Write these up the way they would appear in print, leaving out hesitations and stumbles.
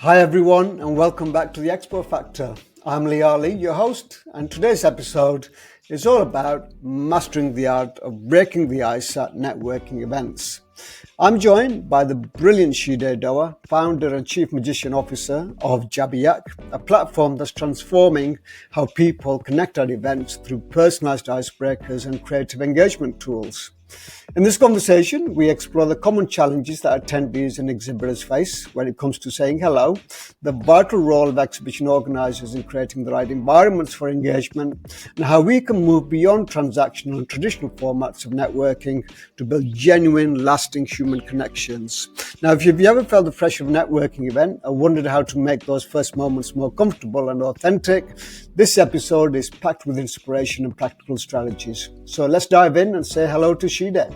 Hi everyone and welcome back to the Expo Factor. I'm Lee Ali, your host, and today's episode is all about mastering the art of breaking the ice at networking events. I'm joined by the brilliant Shideh Doerr, founder and chief magician officer of Jabberyak, a platform that's transforming how people connect at events through personalized icebreakers and creative engagement tools. In this conversation, we explore the common challenges that attendees and exhibitors face when it comes to saying hello, the vital role of exhibition organizers in creating the right environments for engagement, and how we can move beyond transactional and traditional formats of networking to build genuine, lasting human connections. Now, if you've ever felt the pressure of a networking event or wondered how to make those first moments more comfortable and authentic, this episode is packed with inspiration and practical strategies. So let's dive in and say hello to Shideh.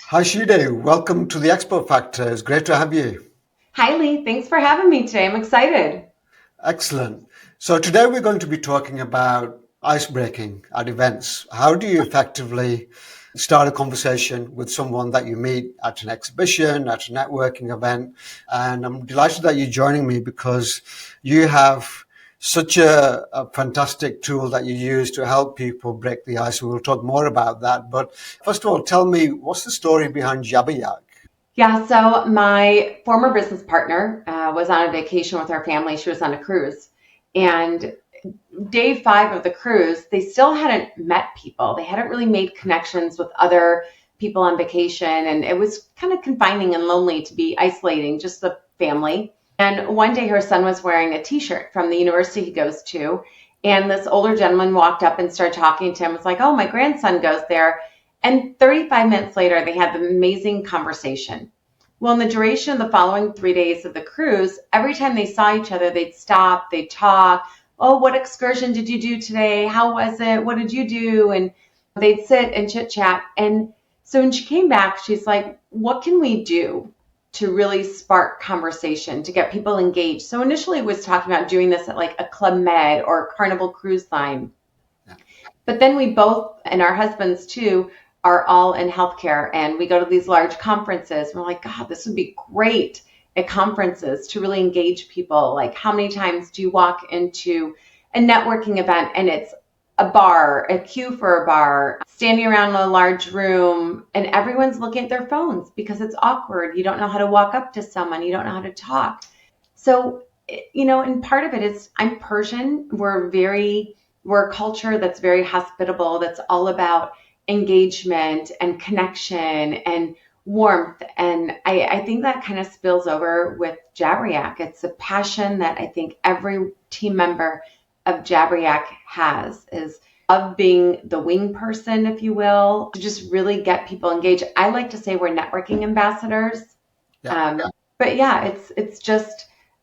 Hi Shideh, welcome to the Expo Factor. It's great to have you. Hi Lee, thanks for having me today. I'm excited. Excellent. So today we're going to be talking about icebreaking at events. How do you effectively start a conversation with someone that you meet at an exhibition, at a networking event? And I'm delighted that you're joining me because you have such a fantastic tool that you use to help people break the ice. We'll talk more about that. But first of all, tell me, what's the story behind Jabberyak? Yeah, so my former business partner was on a vacation with our family. She was on a cruise. And day 5 of the cruise, they still hadn't met people. They hadn't really made connections with other people on vacation. And it was kind of confining and lonely to be isolating just the family. And one day her son was wearing a t-shirt from the university he goes to. And this older gentleman walked up and started talking to him. It was like, oh, my grandson goes there. And 35 minutes later, they had the amazing conversation. Well, in the duration of the following 3 days of the cruise, every time they saw each other, they'd stop, they'd talk. Oh, what excursion did you do today? How was it? What did you do? And they'd sit and chit chat. And so when she came back, she's like, what can we do to really spark conversation, to get people engaged? So initially it was talking about doing this at like a Club Med or Carnival Cruise Line. Yeah. But then we both, and our husbands too, are all in healthcare, and we go to these large conferences. We're like, God, this would be great at conferences to really engage people. Like, how many times do you walk into a networking event and it's a bar, a queue for a bar, standing around in a large room, and everyone's looking at their phones because it's awkward. You don't know how to walk up to someone. You don't know how to talk. So, and part of it is I'm Persian. We're a culture that's very hospitable, that's all about engagement and connection and warmth. And I think that kind of spills over with Jabberyak. It's a passion that I think every team member of Jabberyak has, is of being the wing person, if you will, to just really get people engaged. I like to say we're networking ambassadors. But yeah,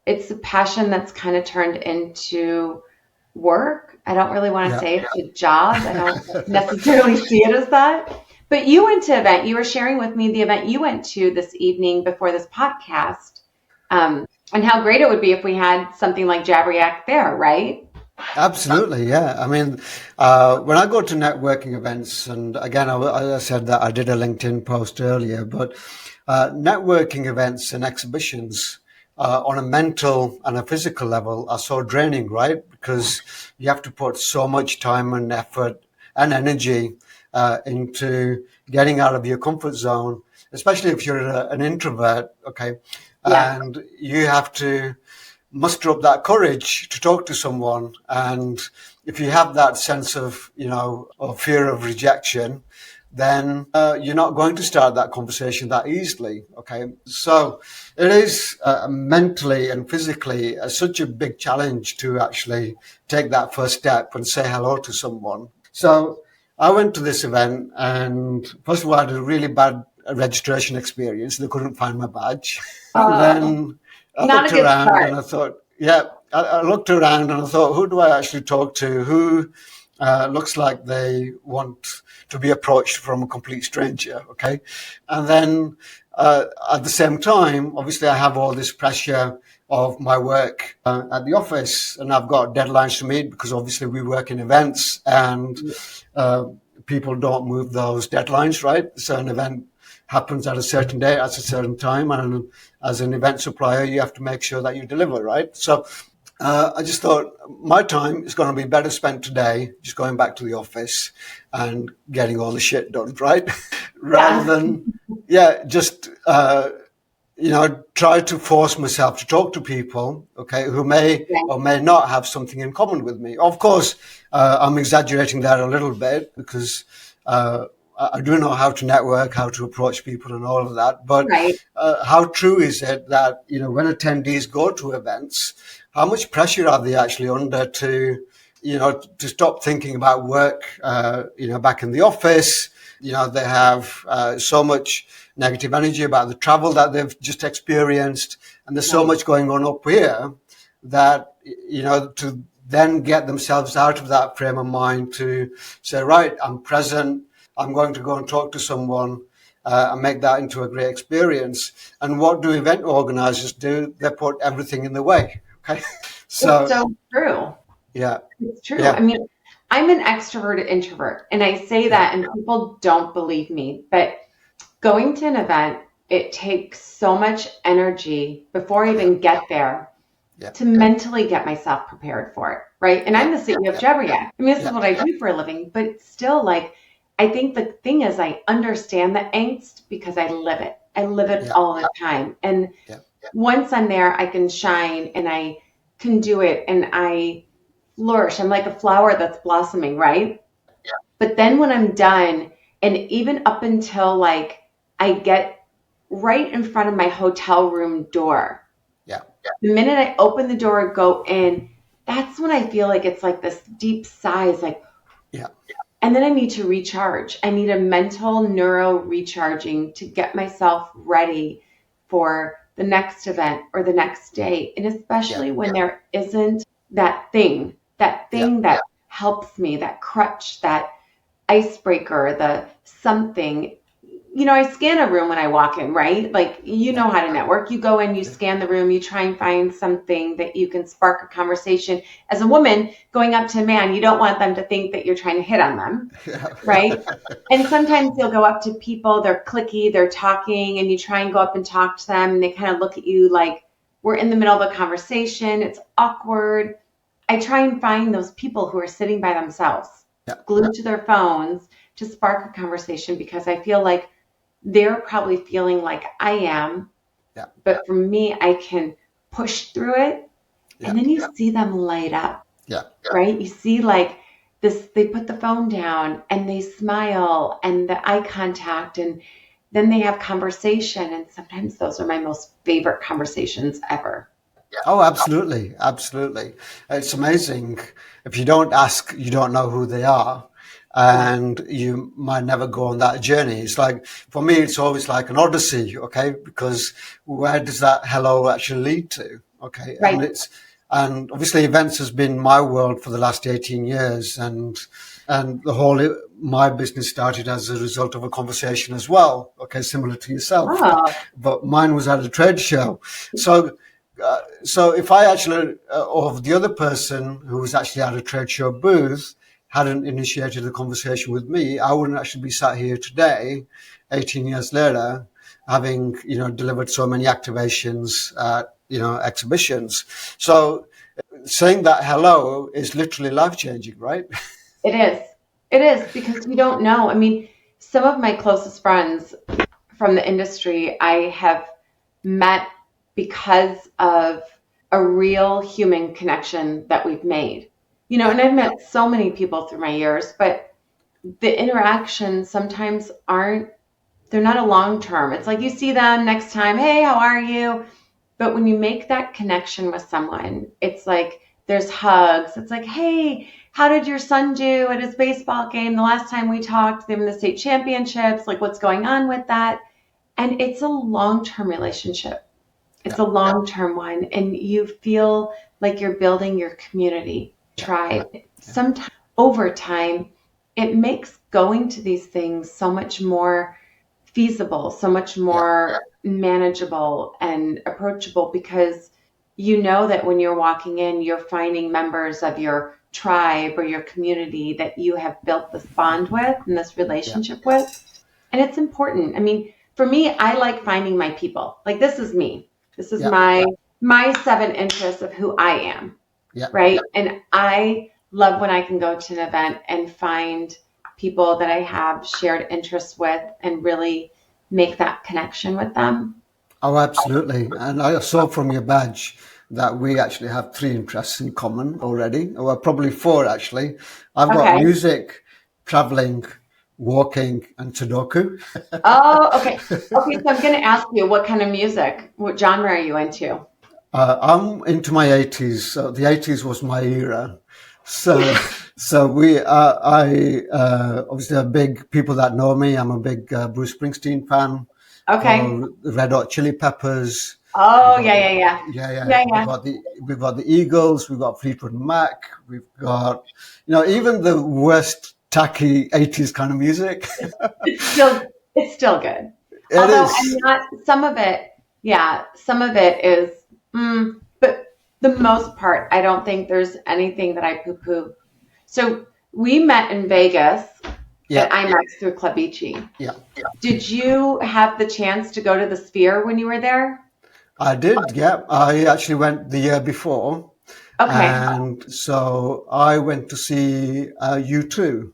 it's a passion that's kind of turned into work. I don't really want to say it's a job. I don't necessarily see it as that. But you went to an event. You were sharing with me the event you went to this evening before this podcast, and how great it would be if we had something like Jabberyak there, right? Absolutely, yeah. I mean, when I go to networking events, and again, I said that I did a LinkedIn post earlier, but networking events and exhibitions on a mental and a physical level are so draining, right? Because you have to put so much time and effort and energy into getting out of your comfort zone, especially if you're an introvert, okay? Yeah. And you have to muster up that courage to talk to someone. And if you have that sense of, of fear of rejection, then you're not going to start that conversation that easily, okay? So it is mentally and physically such a big challenge to actually take that first step and say hello to someone. So I went to this event, and first of all, I had a really bad registration experience. They couldn't find my badge. And then I looked around and I thought, I looked around and I thought, who do I actually talk to? Who looks like they want to be approached from a complete stranger, okay? And then at the same time, obviously, I have all this pressure of my work at the office, and I've got deadlines to meet because obviously we work in events, and uh, people don't move those deadlines, right? So an event happens at a certain day, at a certain time, and as an event supplier, you have to make sure that you deliver, right? So I just thought my time is going to be better spent today just going back to the office and getting all the shit done, right? Rather Yeah. than, just, try to force myself to talk to people, okay, who may Yeah. or may not have something in common with me. Of course, I'm exaggerating that a little bit because uh, I do know how to network, how to approach people, and all of that. But Right. how true is it that when attendees go to events, how much pressure are they actually under to stop thinking about work, back in the office? They have so much negative energy about the travel that they've just experienced, and there's so Right. much going on up here that to then get themselves out of that frame of mind to say, right, I'm present, I'm going to go and talk to someone and make that into a great experience. And what do event organizers do? They put everything in the way. Okay. It's So, so true. yeah, It's true. I yeah, mean, I'm an extroverted introvert, and I say yeah, that, and people don't believe me. But going to an event, it takes so much energy before I yeah, even get there yeah, to mentally get myself prepared for it, right? And yeah, I'm the CEO of yeah, Jabberyak. I mean, this is yeah, what I do for a living, but still, like, I think the thing is, I understand the angst because I live it. I live it yeah, all the time. And yeah, once I'm there, I can shine and I can do it and I flourish. I'm like a flower that's blossoming, right? But then when I'm done, and even up until like I get right in front of my hotel room door, yeah, the minute I open the door and go in, that's when I feel like it's like this deep sigh, is like, yeah, and then I need to recharge. I need a mental neuro recharging to get myself ready for the next event or the next day. And yeah, especially when there isn't that yeah, thing that helps me, that crutch, that icebreaker, the something. I scan a room when I walk in, right? Like, yeah, how to network. You go in, you yeah, scan the room, you try and find something that you can spark a conversation. As a woman going up to a man, you don't want them to think that you're trying to hit on them, yeah, right? And sometimes you'll go up to people, they're clicky, they're talking, and you try and go up and talk to them, and they kind of look at you like we're in the middle of a conversation. It's awkward. I try and find those people who are sitting by themselves, yeah, glued to their phones, to spark a conversation, because I feel like they're probably feeling like I am, yeah, but for me, I can push through it. yeah, And then you see them light up, yeah. right? You see like this, they put the phone down and they smile and the eye contact, and then they have conversation. And sometimes those are my most favorite conversations ever. Oh, absolutely, absolutely. It's amazing. If you don't ask, you don't know who they are, Yeah. and you might never go on that journey. It's like for me, it's always like an odyssey, okay? Because where does that hello actually lead to? Okay, Right. and obviously events has been my world for the last 18 years, and the whole my business started as a result of a conversation as well. Okay, similar to yourself, Oh, but mine was at a trade show. So so if I actually, or if the other person who was actually at a trade show booth hadn't initiated the conversation with me, I wouldn't actually be sat here today, 18 years later, having, delivered so many activations at, exhibitions. So saying that hello is literally life changing, right? it is. It is, because you don't know. I mean, some of my closest friends from the industry I have met because of a real human connection that we've made. Yeah, And I've met so many people through my years, but the interactions sometimes aren't, they're not a long term. It's like you see them next time, hey, how are you? But when you make that connection with someone, it's like there's hugs. It's like, hey, how did your son do at his baseball game? The last time we talked, they were in the state championships. Like, what's going on with that? And it's a long term relationship. It's yeah, a long term one. And you feel like you're building your community yeah, tribe. yeah, Sometimes over time, it makes going to these things so much more feasible, so much Yeah. more manageable and approachable, because you know that when you're walking in, you're finding members of your tribe or your community that you have built this bond with and this Yeah. relationship with. And it's important. I mean, for me, I like finding my people. Like, this is me. This is Yeah. my seven interests of who I am, Yeah. right? And I love when I can go to an event and find people that I have shared interests with and really make that connection with them. Oh, absolutely. And I saw from your badge that we actually have three interests in common already. Well, probably four, actually. I've got Okay. music, traveling, walking, and Sudoku. Oh, okay. Okay, so I'm going to ask you, what kind of music, what genre are you into? I'm into my 80s. So the 80s was my era. So, obviously are big people that know me. I'm a big Bruce Springsteen fan. Okay. For the Red Hot Chili Peppers. We've Oh, got yeah, the, yeah, yeah. yeah. Yeah, We've yeah. got the Eagles. We've got Fleetwood Mac. We've got, even the worst tacky 80s kind of music. It's still good. It Although I'm is. not, some of it, yeah, some of it is, but the most part, I don't think there's anything that I poo-poo. So we met in Vegas at Yeah. IMAX through Clubici. Yeah. Did you have the chance to go to the Sphere when you were there? I did. Yeah. I actually went the year before. Okay. And so I went to see U2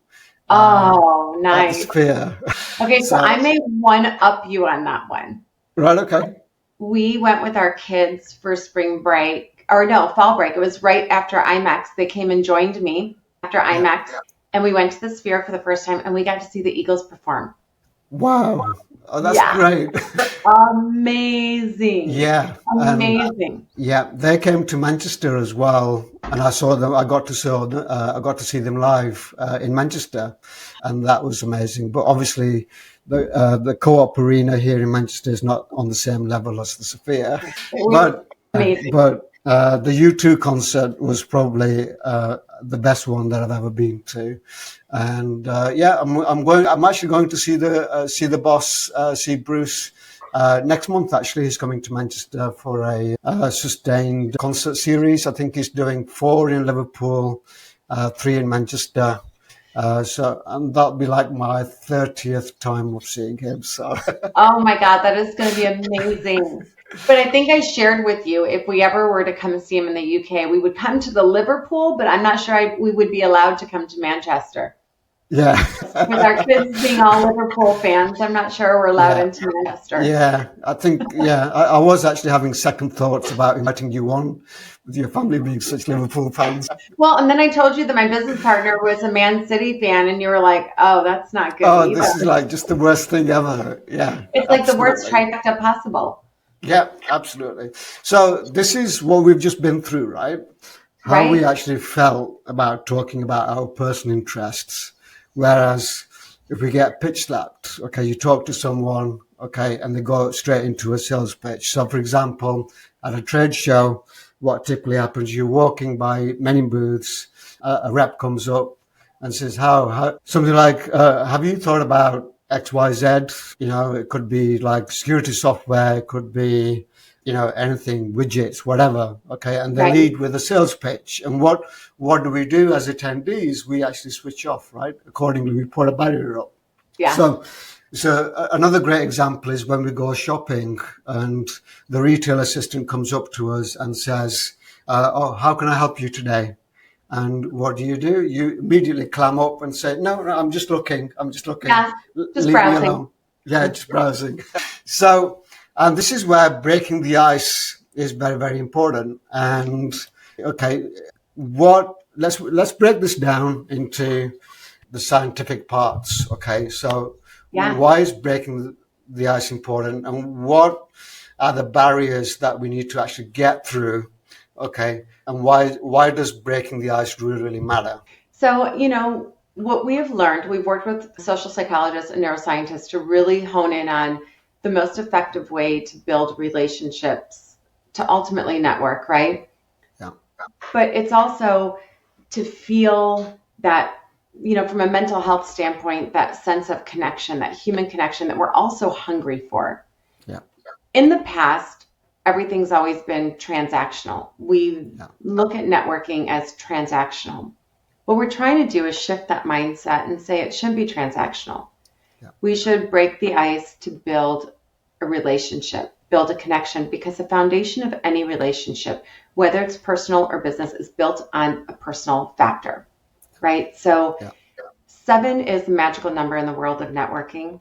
Oh, at the nice. Sphere. Okay, so I So, may one up you on that one. right. Okay. We went with our kids for spring break, or no, fall break. It was right after IMAX. They came and joined me after Yeah. IMAX, and we went to the Sphere for the first time, and we got to see the Eagles perform. Wow. Oh, that's Yeah, great. amazing, Yeah. And amazing. yeah, they came to Manchester as well, and I saw them. I got to see them live in Manchester, and that was amazing. But obviously, the Co-op Arena here in Manchester is not on the same level as the Sophia. It was But amazing. the U2 concert was probably the best one that I've ever been to, and yeah, I'm going. I'm actually going to see the boss, see Bruce. Next month, actually, he's coming to Manchester for a sustained concert series. I think he's doing four in Liverpool, three in Manchester. And that'll be like my 30th time of seeing him. So, Oh my God, that is going to be amazing. But I think I shared with you, if we ever were to come and see him in the UK, we would come to the Liverpool, but I'm not sure we would be allowed to come to Manchester. yeah. With our kids being all Liverpool fans, I'm not sure we're allowed Yeah. into Manchester. Yeah, I think, I was actually having second thoughts about inviting you on with your family being such Liverpool fans. Well, and then I told you that my business partner was a Man City fan, and you were like, oh, that's not good Oh, either. this is like just the worst thing ever. Yeah, It's like the worst absolutely. trifecta possible, Yeah, absolutely. So this is what we've just been through, right? How we right? actually felt about talking about our personal interests. Whereas if we get pitch slapped, okay, you talk to someone, okay, and they go straight into a sales pitch. So, for example, at a trade show, what typically happens, you're walking by many booths, a rep comes up and says, something like, have you thought about XYZ? It could be like security software, it could be, anything, widgets, whatever. Okay. And they Right. lead with a sales pitch. And what do we do as attendees? We actually switch off, right? Accordingly, we put a barrier up. Yeah. So another great example is when we go shopping and the retail assistant comes up to us and says, oh, how can I help you today? And what do? You immediately clam up and say, no, I'm just looking. I'm just looking. Yeah. Just Leave me browsing. alone. Yeah, just browsing. So, and this is where breaking the ice is very, very important. And okay, let's break this down into the scientific parts. Okay, so Yeah. why is breaking the ice important, and what are the barriers that we need to actually get through? Okay, and why does breaking the ice really matter? So, what we have learned, we've worked with social psychologists and neuroscientists to really hone in on the most effective way to build relationships to ultimately network, right? Yeah, But it's also to feel that, from a mental health standpoint, that sense of connection, that human connection that we're also hungry for. Yeah. In the past, everything's always been transactional. We look at networking as transactional. What we're trying to do is shift that mindset and say it shouldn't be transactional. Yeah. We should break the ice to build a relationship, build a connection, because the foundation of any relationship, whether it's personal or business, is built on a personal factor, right? So 7 is the magical number in the world of networking.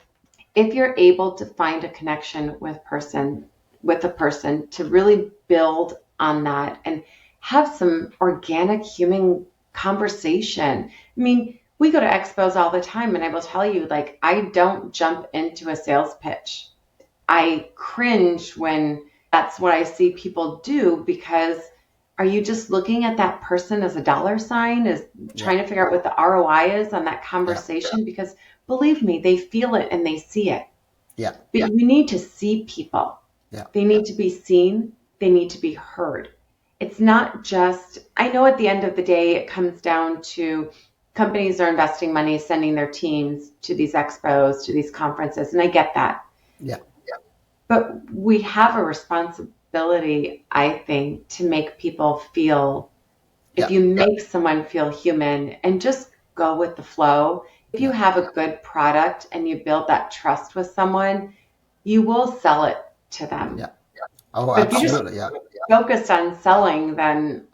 If you're able to find a connection with a person to really build on that and have some organic human conversation. I mean, we go to expos all the time, and I will tell you, like, I don't jump into a sales pitch. I cringe when that's what I see people do, because are you just looking at that person as a dollar sign, is trying to figure out what the ROI is on that conversation? Because believe me, they feel it and they see it. Yeah. But you need to see people. Yeah. They need to be seen. They need to be heard. It's not just, I know at the end of the day, it comes down to companies are investing money, sending their teams to these expos, to these conferences, and I get that. Yeah. But we have a responsibility, I think, to make people feel, if you make someone feel human and just go with the flow, if you have a good product and you build that trust with someone, you will sell it to them. Yeah. Oh, but absolutely. If you just focused on selling, then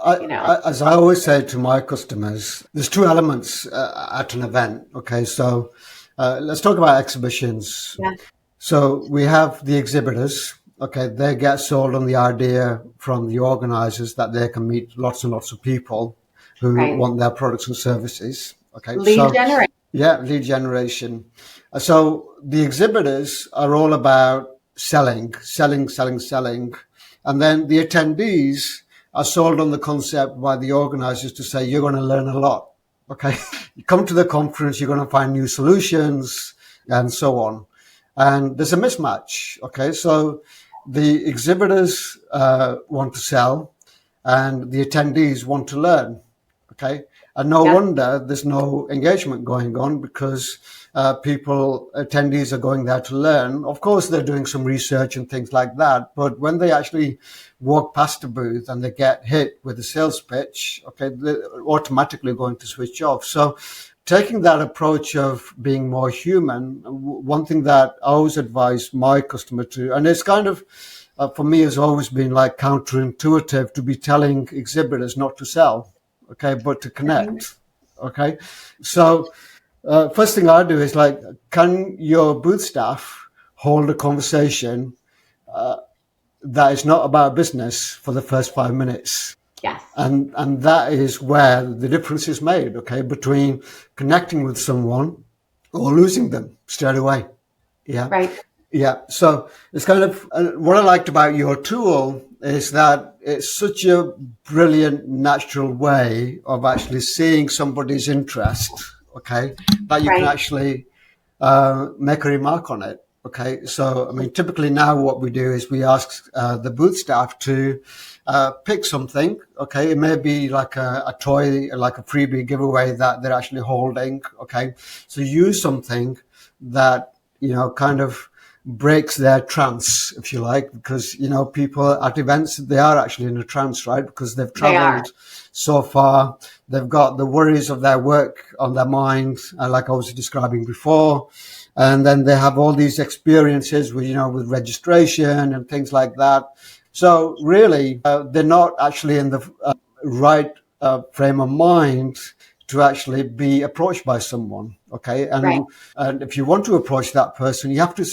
as I always say to my customers, there's two elements at an event. Okay, so let's talk about exhibitions. Yeah. So we have the exhibitors. Okay, they get sold on the idea from the organizers that they can meet lots and lots of people who want their products and services. Okay, lead generation. Yeah, lead generation. So the exhibitors are all about selling. And then the attendees are sold on the concept by the organizers to say, you're going to learn a lot. Okay. You come to the conference, you're going to find new solutions and so on. And there's a mismatch. Okay. So the exhibitors want to sell and the attendees want to learn. Okay. And no wonder there's no engagement going on, because attendees are going there to learn. Of course, they're doing some research and things like that. But when they actually walk past a booth and they get hit with a sales pitch, okay, they're automatically going to switch off. So taking that approach of being more human, one thing that I always advise my customer to, and it's kind of, for me, has always been like counterintuitive to be telling exhibitors not to sell. Okay, but to connect. Okay, so first thing I do is like, can your booth staff hold a conversation that is not about business for the first 5 minutes? Yes. And that is where the difference is made. Okay, between connecting with someone or losing them straight away. Yeah. Right. Yeah. So it's kind of what I liked about your tool is that it's such a brilliant, natural way of actually seeing somebody's interest, okay, that you can actually make a remark on it. Okay. So, I mean, typically now what we do is we ask the booth staff to pick something. Okay. It may be like a toy, like a freebie giveaway that they're actually holding. Okay. So use something that, kind of breaks their trance, if you like, because, people at events, they are actually in a trance, right? Because they've traveled so far. They've got the worries of their work on their mind, like I was describing before. And then they have all these experiences with, with registration and things like that. So really, they're not actually in the right frame of mind to actually be approached by someone. Okay. And if you want to approach that person, you have to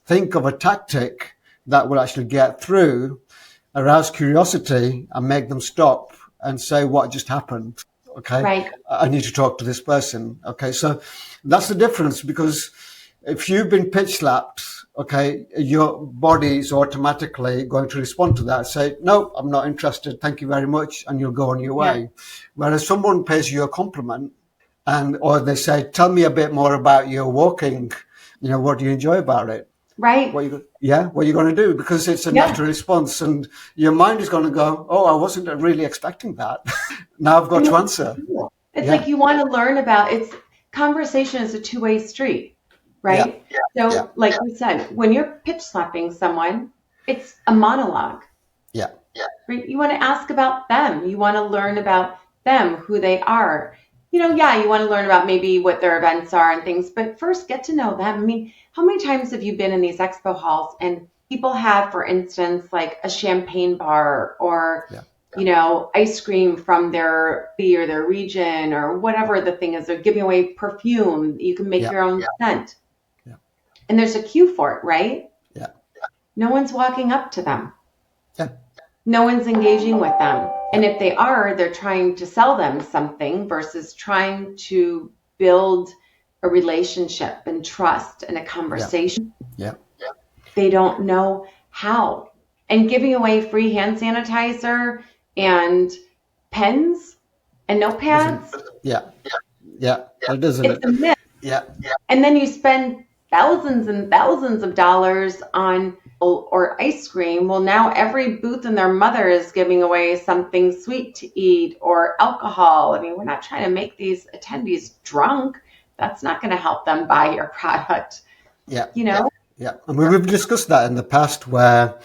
think of a tactic that will actually get through, arouse curiosity, and make them stop and say, what just happened? Okay. I need to talk to this person. Okay. So that's the difference, because if you've been pitch slapped, okay, your body is automatically going to respond to that. Say, no, I'm not interested. Thank you very much. And you'll go on your way. Whereas someone pays you a compliment or they say, tell me a bit more about your walking. What do you enjoy about it? Right. What are you going to do? Because it's a Yeah. natural response, and your mind is going to go, "Oh, I wasn't really expecting that." Now I've I got mean, to answer. it's Yeah, like you want to learn about it's conversation is a two-way street, yeah, right? yeah, So, like you said, when you're pitch slapping someone, it's a monologue, yeah, right? You want to ask about them. You want to learn about them, who they are. Yeah, you want to learn about maybe what their events are and things, but first get to know them. I mean, how many times have you been in these expo halls and people have, for instance, like a champagne bar or yeah, ice cream from their city or their region or whatever the thing is. They're giving away perfume. You can make yeah, your own scent. yeah, And there's a queue for it, right? yeah, No one's walking up to them. yeah, No one's engaging with them. yeah, And if they are, they're trying to sell them something versus trying to build a relationship and trust and a yeah, conversation. yeah. They don't know how. And giving away free hand sanitizer and pens and Doesn't. notepads, Yeah, yeah. It doesn't. it's a myth. Yeah, And then you spend thousands and thousands of dollars on or ice cream. Well, now every booth and their mother is giving away something sweet to eat or alcohol. I mean, we're not trying to make these attendees drunk. That's not going to help them buy your product, yeah, you know? yeah. I mean, we've discussed that in the past, where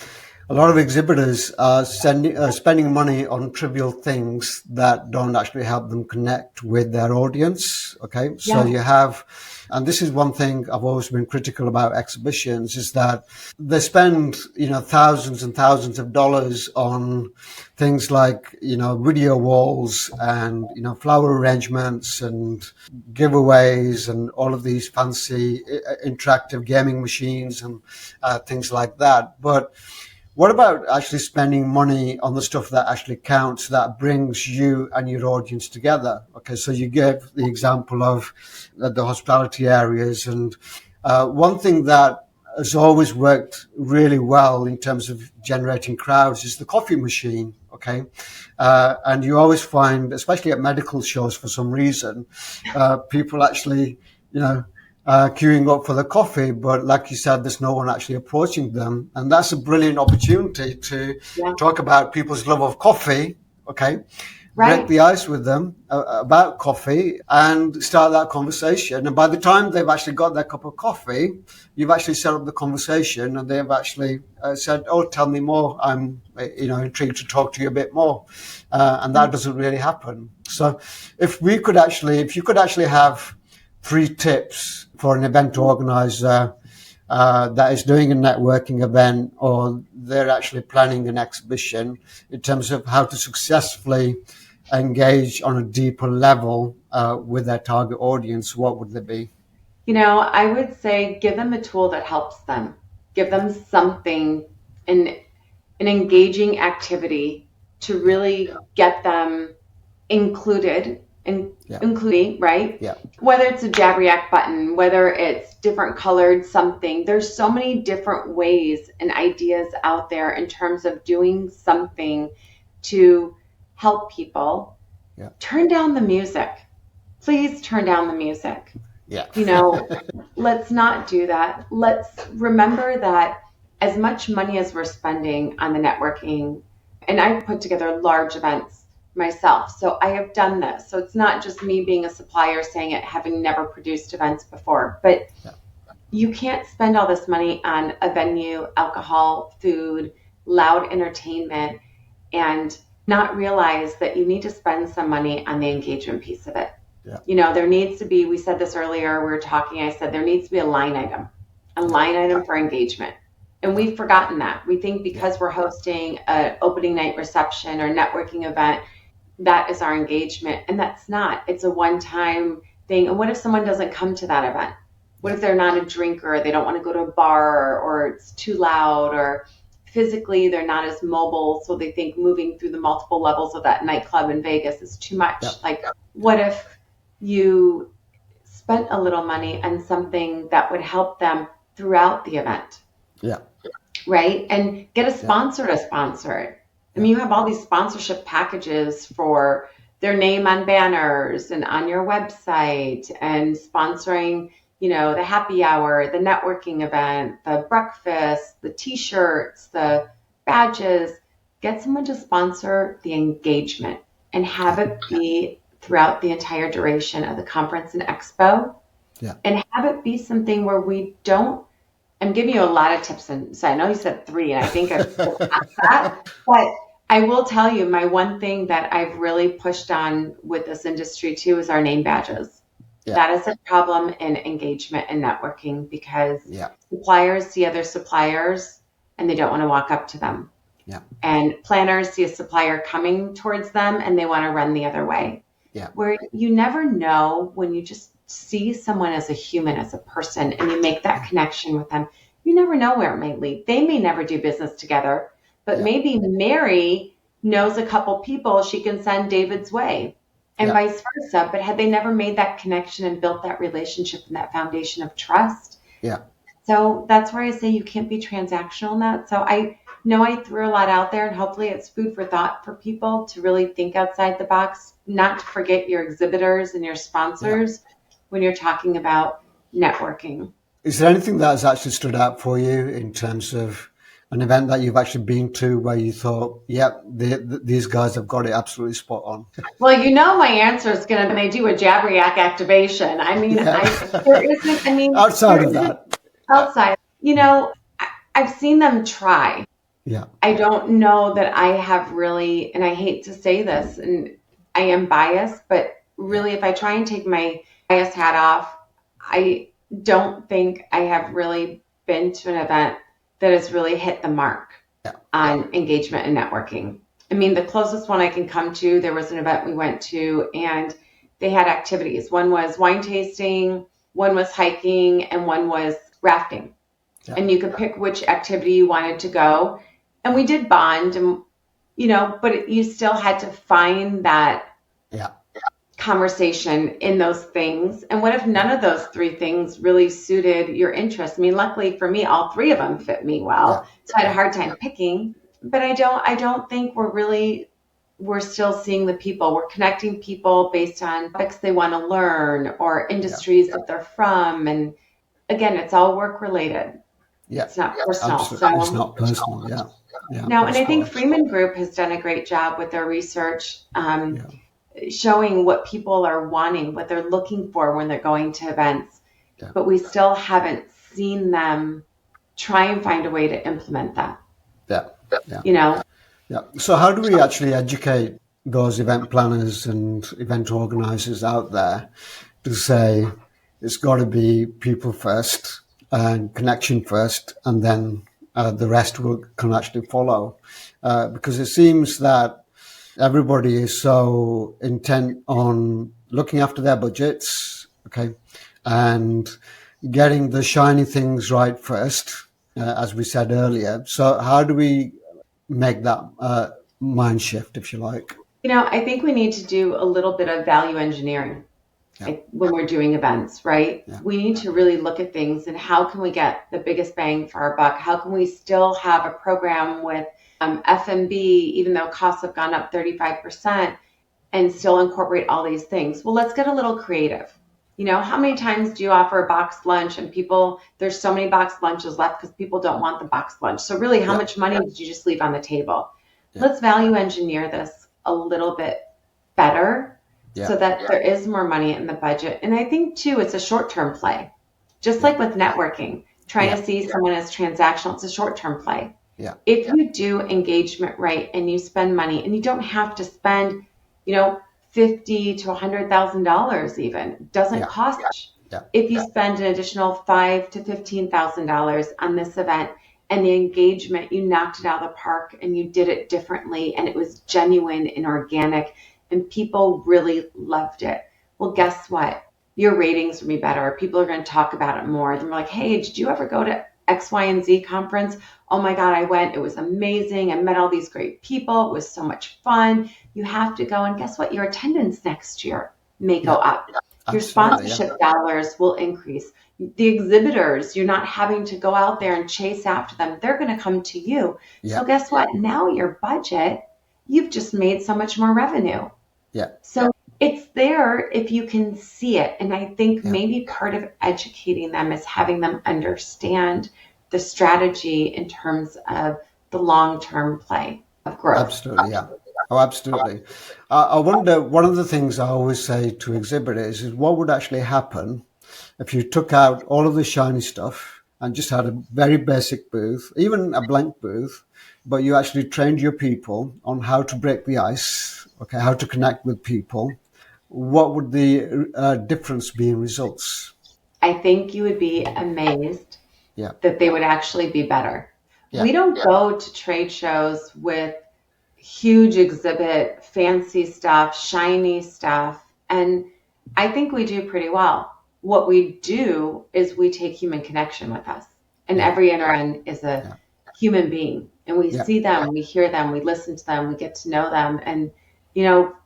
a lot of exhibitors are spending money on trivial things that don't actually help them connect with their audience. Okay, so Yeah, you have, and this is one thing I've always been critical about exhibitions, is that they spend thousands and thousands of dollars on things like video walls and flower arrangements and giveaways and all of these fancy interactive gaming machines and things like that, but what about actually spending money on the stuff that actually counts, that brings you and your audience together? Okay, so you gave the example of the hospitality areas, and one thing that has always worked really well in terms of generating crowds is the coffee machine. Okay, and you always find, especially at medical shows, for some reason, people actually, you know, queuing up for the coffee, but like you said, there's no one actually approaching them. And that's a brilliant opportunity to yeah, talk about people's love of coffee, okay? Break right. the ice with them about coffee and start that conversation. And by the time they've actually got their cup of coffee, you've actually set up the conversation and they've actually said, "Oh, tell me more. I'm, intrigued to talk to you a bit more." And that doesn't really happen. So if you could actually have 3 tips for an event organizer that is doing a networking event or they're actually planning an exhibition in terms of how to successfully engage on a deeper level with their target audience, what would they be? I would say give them a tool that helps them. Give Yeah, them something, an, an engaging activity to yeah, really get them included and yeah, including, right? yeah, Whether it's a Jabberyak button, whether it's different colored something, there's so many different ways and ideas out there in terms of doing something to help people. yeah, Turn down the music. Please turn down the music. yeah, You know, let's not do that. Let's remember that as much money as we're spending on the networking, and I've put together large events myself. So I have done this. So it's not just me being a supplier saying it, having never produced events before, but yeah, you can't spend all this money on a venue, alcohol, food, loud entertainment, and not realize that you need to spend some money on the engagement piece of it. yeah, There needs to be, we said this earlier, we were talking, I said there needs to be a yeah, line item for engagement. And yeah, we've forgotten that. We think yeah, because we're hosting an opening night reception or networking event, that is our engagement. And that's not. It's a one time thing. And what if someone doesn't come to that event? What yeah, if they're not a drinker? They don't want to go to a bar or it's too loud or physically they're not as mobile. So they think moving through the multiple levels of that nightclub in Vegas is too yeah, much. Like, what if you spent a little money on something that would help them throughout the event? yeah, Right? And get a yeah, sponsor to sponsor it. I yeah, mean, you have all these sponsorship packages for their name on banners and on your website and sponsoring, the happy hour, the networking event, the breakfast, the t-shirts, the badges. Get someone to sponsor the engagement and have it be throughout the entire duration of the conference and expo. Yeah. And have it be something where we don't, I'm giving you a lot of tips, and so I know you said 3, and I think I've passed that, but I will tell you my one thing that I've really pushed on with this industry too is our name badges. Yeah. That is a problem in engagement and networking because Yeah. suppliers see other suppliers and they don't want to walk up to them. Yeah. And planners see a supplier coming towards them and they want to run the other way. Yeah. Where you never know when you just see someone as a human, as a person, and you make that connection with them, you never know where it may lead. They may never do business together, but maybe Mary knows a couple people she can send David's way and vice versa. But had they never made that connection and built that relationship and that foundation of trust? Yeah. So that's where I say you can't be transactional in that. So I know I threw a lot out there, and hopefully it's food for thought for people to really think outside the box, not to forget your exhibitors and your sponsors when you're talking about networking. Is there anything that has actually stood out for you in terms of an event that you've actually been to where you thought, these guys have got it absolutely spot on? Well, my answer is going to be they do a Jabberyak activation. I mean, there isn't, outside of that. Outside, I've seen them try. Yeah. I don't know that I have really, and I hate to say this, and I am biased, but really if I try and take my bias hat off, I don't think I have really been to an event that has really hit the mark on engagement and networking. I mean, the closest one I can come to, there was an event we went to and they had activities. One was wine tasting, one was hiking, and one was rafting. Yeah. And you could pick which activity you wanted to go. And we did bond, and but you still had to find that conversation in those things. And what if none of those 3 things really suited your interest? I mean, luckily for me, all 3 of them fit me well. So I had a hard time picking, but I don't think we're still seeing the people. We're connecting people based on topics they want to learn or industries that they're from. And again, it's all work related. Yeah. It's not personal. So it's not personal. Yeah. No, and I think Freeman Group has done a great job with their research, showing what people are wanting, what they're looking for when they're going to events. Yeah. But we still haven't seen them try and find a way to implement that. Yeah. So how do we actually educate those event planners and event organizers out there to say it's got to be people first and connection first, and then the rest can actually follow? Because it seems that everybody is so intent on looking after their budgets, and getting the shiny things right first, as we said earlier. So how do we make that mind shift, if you like? I think we need to do a little bit of value engineering when we're doing events, right? Yeah. We need to really look at things and how can we get the biggest bang for our buck? How can we still have a program with F&B, even though costs have gone up 35%, and still incorporate all these things? Well, let's get a little creative. How many times do you offer a boxed lunch and there's so many boxed lunches left because people don't want the boxed lunch. So really, how much money did you just leave on the table? Yeah. Let's value engineer this a little bit better so that there is more money in the budget. And I think too, it's a short-term play. Just like with networking, trying to see someone as transactional, it's a short-term play. Yeah. If you do engagement right and you spend money, and you don't have to spend, $50,000 to $100,000 even, it doesn't cost much. Yeah. If you spend an additional $5,000 to $15,000 on this event and the engagement, you knocked it out of the park and you did it differently and it was genuine and organic and people really loved it. Well, guess what? Your ratings will be better. People are going to talk about it more. They're like, hey, did you ever go to X, Y, and Z conference? Oh my God, I went. It was amazing. I met all these great people. It was so much fun. You have to go. And guess what? Your attendance next year may go up. Your sponsorship dollars will increase. The exhibitors, you're not having to go out there and chase after them. They're going to come to you. So guess what? Now your budget, you've just made so much more revenue. Yeah. So It's there if you can see it. And I think Yeah, maybe part of educating them is having them understand the strategy in terms of the long-term play of growth. absolutely. Yeah. Oh, absolutely. I wonder, one of the things I always say to exhibitors is what would actually happen if you took out all of the shiny stuff and just had a very basic booth, even a blank booth, but you actually trained your people on how to break the ice, okay, how to connect with people. What would the difference be in results? I think you would be amazed Yeah, that they would actually be better. yeah, We don't go to trade shows with huge exhibit, fancy stuff, shiny stuff, and I think we do pretty well. What we do is we take human connection with us, and yeah, every intern is a yeah, human being, and we yeah, see them, we hear them, we listen to them, we get to know them, and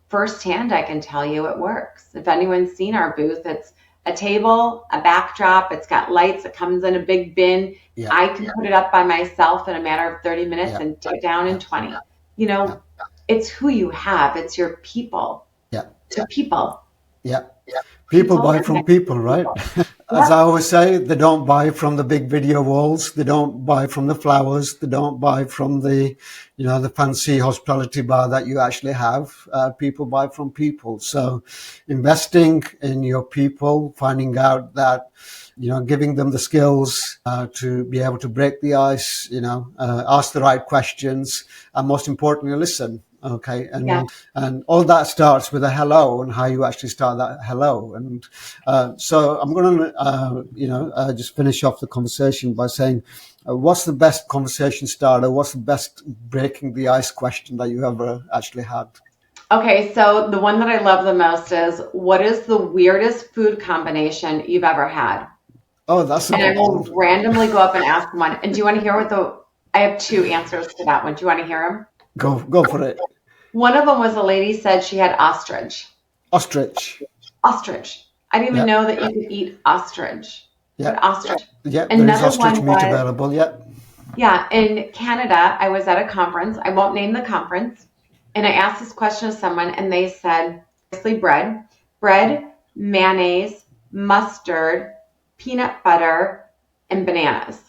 firsthand, I can tell you it works. If anyone's seen our booth, it's a table, a backdrop, it's got lights, it comes in a big bin. yeah, I can put it up by myself in a matter of 30 minutes yeah, and take it down in yeah, 20. yeah, It's who you have, it's your people yeah, to people. yeah. People People buy from connect to people, right? people. As Yep. I always say, they don't buy from the big video walls. They don't buy from the flowers. They don't buy from the fancy hospitality bar that you actually have. People buy from people. So investing in your people, finding out that, giving them the skills to be able to break the ice, ask the right questions, and most importantly, listen. Okay, Yeah. and all that starts with a hello and how you actually start that hello. And so I'm going to, just finish off the conversation by saying, what's the best conversation starter? What's the best breaking the ice question that you ever actually had? Okay, so the one that I love the most is what is the weirdest food combination you've ever had? Oh, that's a And I good will one. randomly go up and ask one. And do you want to hear I have two answers to that one. Do you want to hear them? Go for it. One of them was a lady said she had ostrich. Ostrich. Ostrich. I didn't even Yeah, know that you could eat ostrich, yeah, but ostrich. yeah. There is Another ostrich one meat was, available. Yeah, yeah, in Canada, I was at a conference. I won't name the conference. And I asked this question to someone, and they said, obviously bread, mayonnaise, mustard, peanut butter, and bananas.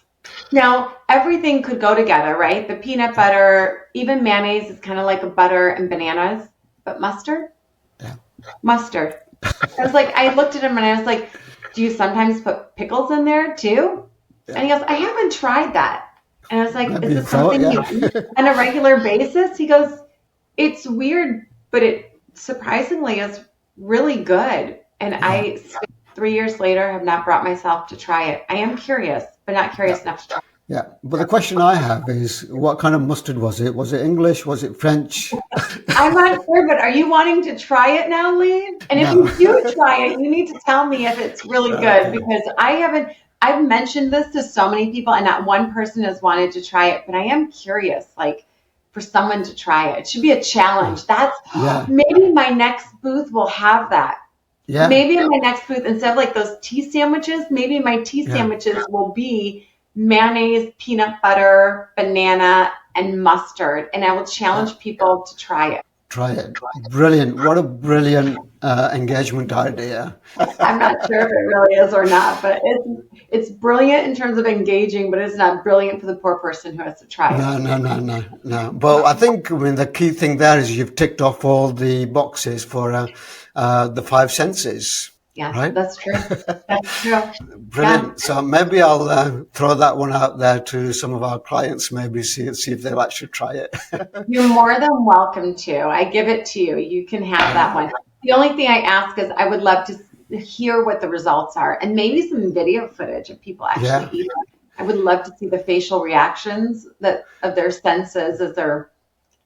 Now, everything could go together, right? The peanut butter, even mayonnaise is kind of like a butter and bananas, but mustard? yeah, Mustard. I looked at him and I was like, do you sometimes put pickles in there too? yeah. And he goes, I haven't tried that. And I was like, Maybe is you this thought, something you yeah, eat on a regular basis? He goes, it's weird, but it surprisingly is really good. And yeah, 3 years later, have not brought myself to try it. I am curious, but not yeah. curious enough to try. Yeah, but the question I have is, what kind of mustard was it? Was it English? Was it French? I'm not sure, but are you wanting to try it now, Lee? And if No. you do try it, you need to tell me if it's really good Okay. because I haven't, I've mentioned this to so many people and not one person has wanted to try it, but I am curious, for someone to try it. It should be a challenge. That's Yeah. maybe my next booth will have that. Yeah. Maybe in my next booth, instead of like those tea sandwiches, maybe my tea Yeah. sandwiches will be mayonnaise, peanut butter, banana, and mustard. And I will Yeah. challenge people to try it. Try it. Brilliant. What a brilliant engagement idea. I'm not sure if it really is or not, but it's brilliant in terms of engaging, but it's not brilliant for the poor person who has to try it. No, no, no, no, no. But I mean, the key thing there is you've ticked off all the boxes for the five senses, Yes, right? that's true. That's true. Yeah. Brilliant. So maybe I'll throw that one out there to some of our clients, maybe see if they'll actually try it. You're more than welcome to. I give it to you. You can have that one. The only thing I ask is I would love to hear what the results are and maybe some video footage of people actually Yeah, eating. I would love to see the facial reactions of their senses as they're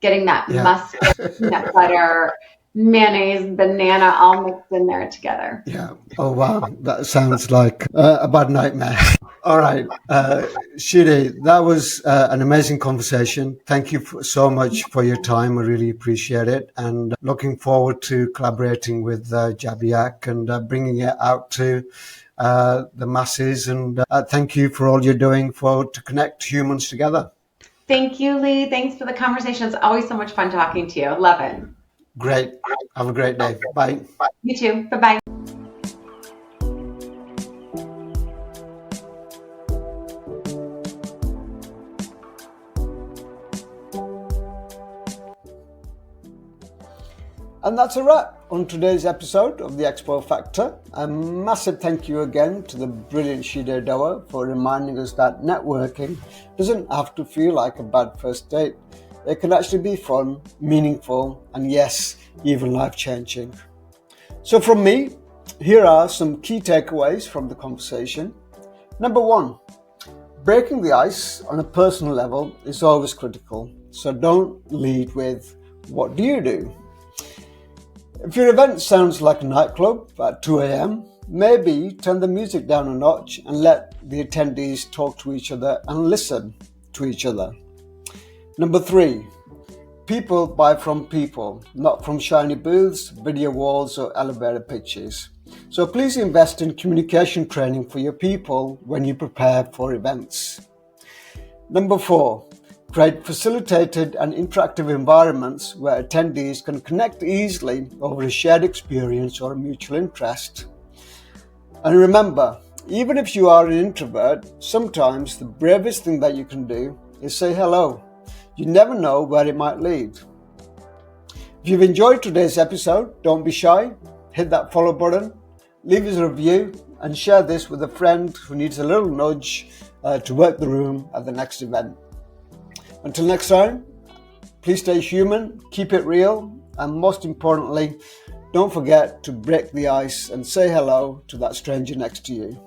getting that yeah. mustard, peanut butter, mayonnaise, banana all mixed in there together. Yeah. Oh, wow. That sounds like a bad nightmare. All right. Shideh, that was an amazing conversation. Thank you so much for your time. I really appreciate it. And looking forward to collaborating with Jabberyak and bringing it out to the masses. And thank you for all you're doing to connect humans together. Thank you, Lee. Thanks for the conversation. It's always so much fun talking to you. Love it. Great. Have a great day. Bye. You too. Bye bye. And that's a wrap on today's episode of the Expo Factor. A massive thank you again to the brilliant Shideh Doerr for reminding us that networking doesn't have to feel like a bad first date. It can actually be fun, meaningful, and yes, even life-changing. So from me, here are some key takeaways from the conversation. Number 1, breaking the ice on a personal level is always critical. So don't lead with, what do you do? If your event sounds like a nightclub at 2 a.m., maybe turn the music down a notch and let the attendees talk to each other and listen to each other. Number 3, people buy from people, not from shiny booths, video walls, or elevator pitches. So please invest in communication training for your people when you prepare for events. Number 4, create facilitated and interactive environments where attendees can connect easily over a shared experience or a mutual interest. And remember, even if you are an introvert, sometimes the bravest thing that you can do is say hello. You never know where it might lead. If you've enjoyed today's episode, don't be shy. Hit that follow button, leave us a review, and share this with a friend who needs a little nudge to work the room at the next event. Until next time, please stay human, keep it real, and most importantly, don't forget to break the ice and say hello to that stranger next to you.